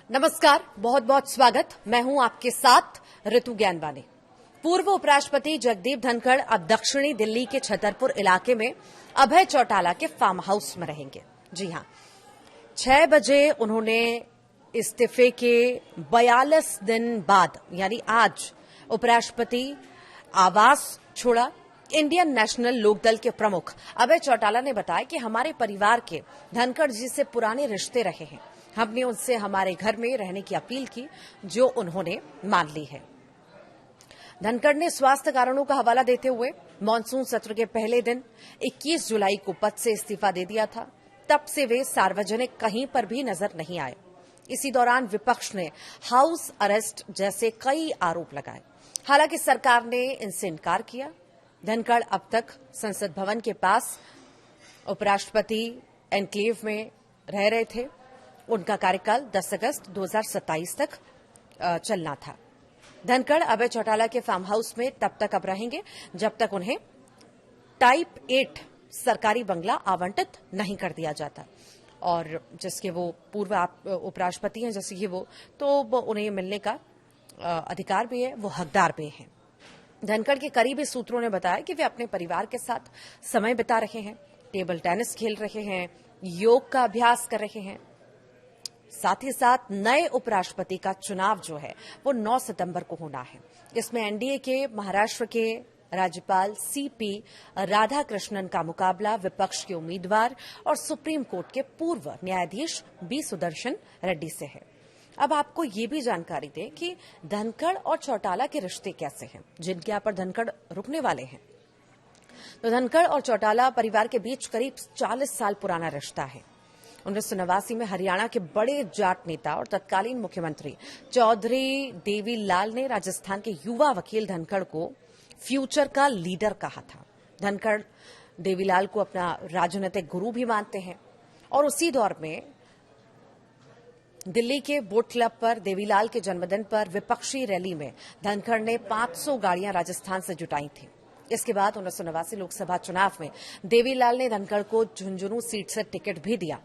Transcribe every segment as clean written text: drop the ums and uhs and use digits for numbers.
नमस्कार, बहुत बहुत स्वागत। मैं हूं आपके साथ ऋतु ज्ञानवानी। पूर्व उपराष्ट्रपति जगदीप धनखड़ अब दक्षिणी दिल्ली के छतरपुर इलाके में अभय चौटाला के फार्म हाउस में रहेंगे। जी हां, 6 बजे उन्होंने इस्तीफे के 42 दिन बाद यानी आज उपराष्ट्रपति आवास छोड़ा। इंडियन नेशनल लोकदल के प्रमुख अभय चौटाला ने बताया कि हमारे परिवार के धनखड़ जी से पुराने रिश्ते रहे हैं। हमने उनसे हमारे घर में रहने की अपील की, जो उन्होंने मान ली है। धनखड़ ने स्वास्थ्य कारणों का हवाला देते हुए मानसून सत्र के पहले दिन 21 जुलाई को पद से इस्तीफा दे दिया था। तब से वे सार्वजनिक कहीं पर भी नजर नहीं आए। इसी दौरान विपक्ष ने हाउस अरेस्ट जैसे कई आरोप लगाए। हालांकि सरकार ने इनसे इनकार किया। धनखड़ अब तक संसद भवन के पास उपराष्ट्रपति एनक्लेव में रह रहे थे। उनका कार्यकाल 10 अगस्त 2027 तक चलना था। धनखड़ अभय चौटाला के फार्म हाउस में तब तक अब रहेंगे जब तक उन्हें टाइप 8 सरकारी बंगला आवंटित नहीं कर दिया जाता, और जिसके वो पूर्व उपराष्ट्रपति हैं जैसे कि वो, तो उन्हें मिलने का अधिकार भी है, वो हकदार भी हैं। धनखड़ के करीबी सूत्रों ने बताया कि वे अपने परिवार के साथ समय बिता रहे हैं, टेबल टेनिस खेल रहे हैं, योग का अभ्यास कर रहे हैं। साथ ही साथ नए उपराष्ट्रपति का चुनाव जो है वो 9 सितंबर को होना है। इसमें एनडीए के महाराष्ट्र के राज्यपाल सीपी राधाकृष्णन का मुकाबला विपक्ष के उम्मीदवार और सुप्रीम कोर्ट के पूर्व न्यायाधीश बी सुदर्शन रेड्डी से है। अब आपको ये भी जानकारी दें कि धनखड़ और चौटाला के रिश्ते कैसे हैं, जिनके यहाँ पर धनखड़ रुकने वाले हैं। तो धनखड़ और चौटाला परिवार के बीच करीब 40 साल पुराना रिश्ता है। 1989 में हरियाणा के बड़े जाट नेता और तत्कालीन मुख्यमंत्री चौधरी देवीलाल ने राजस्थान के युवा वकील धनखड़ को फ्यूचर का लीडर कहा था। धनखड़ देवीलाल को अपना राजनीतिक गुरु भी मानते हैं, और उसी दौर में दिल्ली के बोट क्लब पर देवीलाल के जन्मदिन पर विपक्षी रैली में धनखड़ ने 500 गाड़ियां राजस्थान से जुटाई थी। इसके बाद 1989 लोकसभा चुनाव में देवीलाल ने धनखड़ को झुंझुनू सीट से टिकट भी दिया,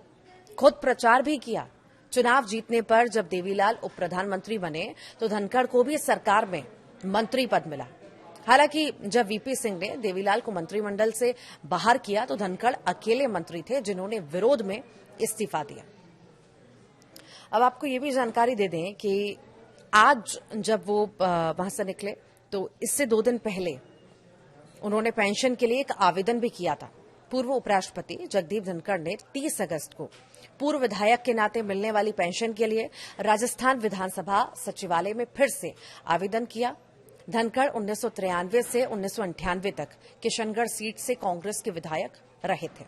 खुद प्रचार भी किया। चुनाव जीतने पर जब देवीलाल उप प्रधानमंत्री बने तो धनखड़ को भी सरकार में मंत्री पद मिला। हालांकि जब वीपी सिंह ने देवीलाल को मंत्रिमंडल से बाहर किया तो धनखड़ अकेले मंत्री थे जिन्होंने विरोध में इस्तीफा दिया। अब आपको ये भी जानकारी दे दें कि आज जब वो वहां से निकले तो इससे 2 दिन पहले उन्होंने पेंशन के लिए एक आवेदन भी किया था। पूर्व उपराष्ट्रपति जगदीप धनखड़ ने 30 अगस्त को पूर्व विधायक के नाते मिलने वाली पेंशन के लिए राजस्थान विधानसभा सचिवालय में फिर से आवेदन किया। धनखड़ 1993 से 1998 तक किशनगढ़ सीट से कांग्रेस के विधायक रहे थे।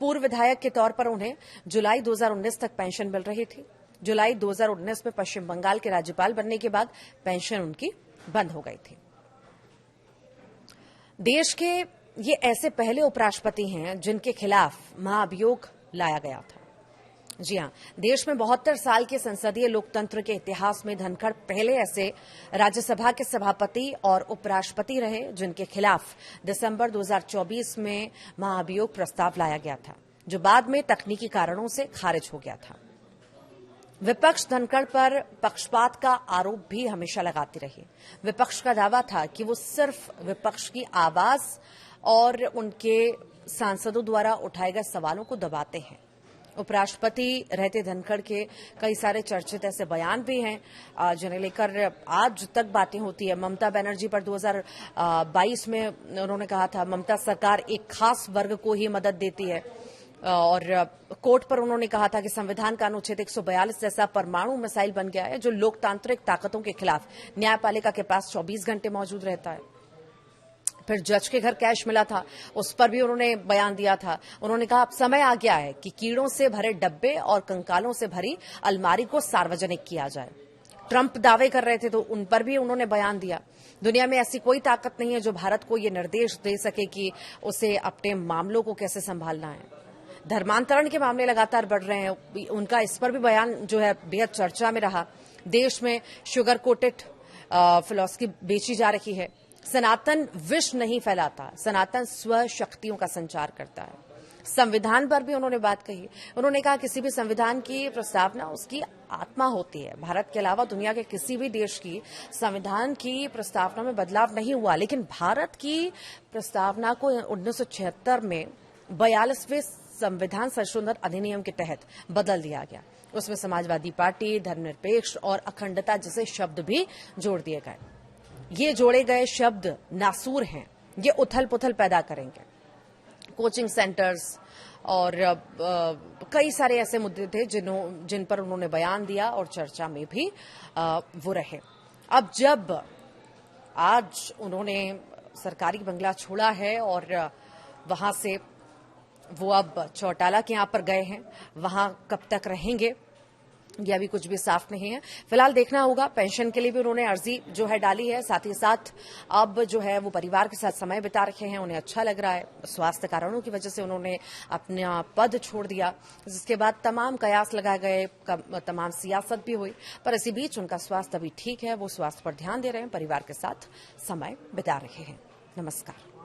पूर्व विधायक के तौर पर उन्हें जुलाई 2019 तक पेंशन मिल रही थी। जुलाई 2019 में पश्चिम बंगाल के राज्यपाल बनने के बाद पेंशन उनकी बंद हो गई थी। देश के ये ऐसे पहले उपराष्ट्रपति हैं जिनके खिलाफ महाअभियोग लाया गया था। जी हां, देश में 72 साल के संसदीय लोकतंत्र के इतिहास में धनखड़ पहले ऐसे राज्यसभा के सभापति और उपराष्ट्रपति रहे जिनके खिलाफ दिसंबर 2024 में महाअभियोग प्रस्ताव लाया गया था, जो बाद में तकनीकी कारणों से खारिज हो गया था। विपक्ष धनखड़ पर पक्षपात का आरोप भी हमेशा लगाती रही। विपक्ष का दावा था कि वो सिर्फ विपक्ष की आवाज और उनके सांसदों द्वारा उठाए गए सवालों को दबाते हैं। उपराष्ट्रपति रहते धनखड़ के कई सारे चर्चित ऐसे बयान भी हैं जिन्हें लेकर आज तक बातें होती है। ममता बनर्जी पर 2022 में उन्होंने कहा था ममता सरकार एक खास वर्ग को ही मदद देती है, और कोर्ट पर उन्होंने कहा था कि संविधान का अनुच्छेद 142 जैसा परमाणु मिसाइल बन गया है जो लोकतांत्रिक ताकतों के खिलाफ न्यायपालिका के पास 24 घंटे मौजूद रहता है। फिर जज के घर कैश मिला था, उस पर भी उन्होंने बयान दिया था। उन्होंने कहा अब समय आ गया है कि कीड़ों से भरे डब्बे और कंकालों से भरी अलमारी को सार्वजनिक किया जाए। ट्रंप दावे कर रहे थे तो उन पर भी उन्होंने बयान दिया। दुनिया में ऐसी कोई ताकत नहीं है जो भारत को ये निर्देश दे सके कि उसे अपने मामलों को कैसे संभालना है। धर्मांतरण के मामले लगातार बढ़ रहे हैं, उनका इस पर भी बयान जो है बेहद चर्चा में रहा। देश में शुगर कोटेड फिलॉसफी बेची जा रही है। सनातन विष नहीं फैलाता, सनातन स्व शक्तियों का संचार करता है। संविधान पर भी उन्होंने बात कही। उन्होंने कहा किसी भी संविधान की प्रस्तावना उसकी आत्मा होती है। भारत के अलावा दुनिया के किसी भी देश की संविधान की प्रस्तावना में बदलाव नहीं हुआ, लेकिन भारत की प्रस्तावना को 1976 में 42वें संविधान संशोधन अधिनियम के तहत बदल दिया गया। उसमें समाजवादी पार्टी, धर्मनिरपेक्ष और अखंडता जैसे शब्द भी जोड़ दिए गए। ये जोड़े गए शब्द नासूर हैं, ये उथल पुथल पैदा करेंगे। कोचिंग सेंटर्स और कई सारे ऐसे मुद्दे थे जिन पर उन्होंने बयान दिया और चर्चा में भी वो रहे। अब जब आज उन्होंने सरकारी बंगला छोड़ा है और वहां से वो अब चौटाला के यहाँ पर गए हैं, वहां कब तक रहेंगे ये अभी कुछ भी साफ नहीं है। फिलहाल देखना होगा। पेंशन के लिए भी उन्होंने अर्जी जो है डाली है, साथ ही साथ अब जो है वो परिवार के साथ समय बिता रखे हैं, उन्हें अच्छा लग रहा है। स्वास्थ्य कारणों की वजह से उन्होंने अपना पद छोड़ दिया, जिसके बाद तमाम कयास लगाए गए, तमाम सियासत भी हुई, पर इसी बीच उनका स्वास्थ्य अभी ठीक है। वो स्वास्थ्य पर ध्यान दे रहे हैं, परिवार के साथ समय बिता रहे हैं। नमस्कार।